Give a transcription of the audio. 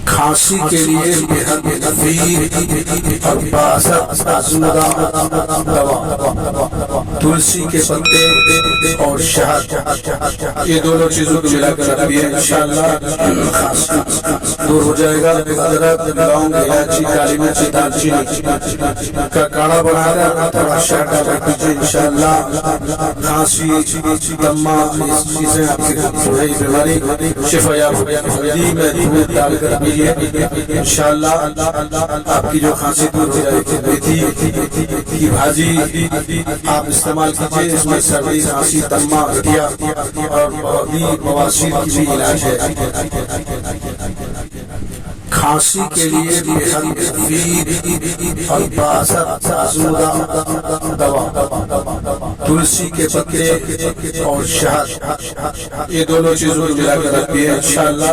खांसी के लिए बेहद मुफीद और बासत आज़मदा दवा तुलसी के पत्ते और शहद, ये दोनों चीजों को मिलाकर रखिए, इंशाअल्लाह खांसी दूर हो जाएगा। अदरक, लौंग, इलायची, काली मिर्च, दालचीनी का काढ़ा बनाकर थोड़ा शहद डाल दीजिए, इंशाअल्लाह खांसी, दम्मा, चीजें आपकी बीमारी शिफायाब हो जाएगी। में दूध डालकर पीजिए, इंशाअल्लाह आपकी जो खांसी दूर हो जाएगी। मेथी की भाजी आप इस्तेमाल कीजिए, इसमें सर्दी, खांसी, दम्मा, गठिया और बवासीर की भी इलाज है। खांसी के लिए बेहद मुफीद और बासत आज़मदा दवा तुलसी के पत्ते और शहद, ये दोनों चीजों को मिलाकर रखिए, इंशाअल्लाह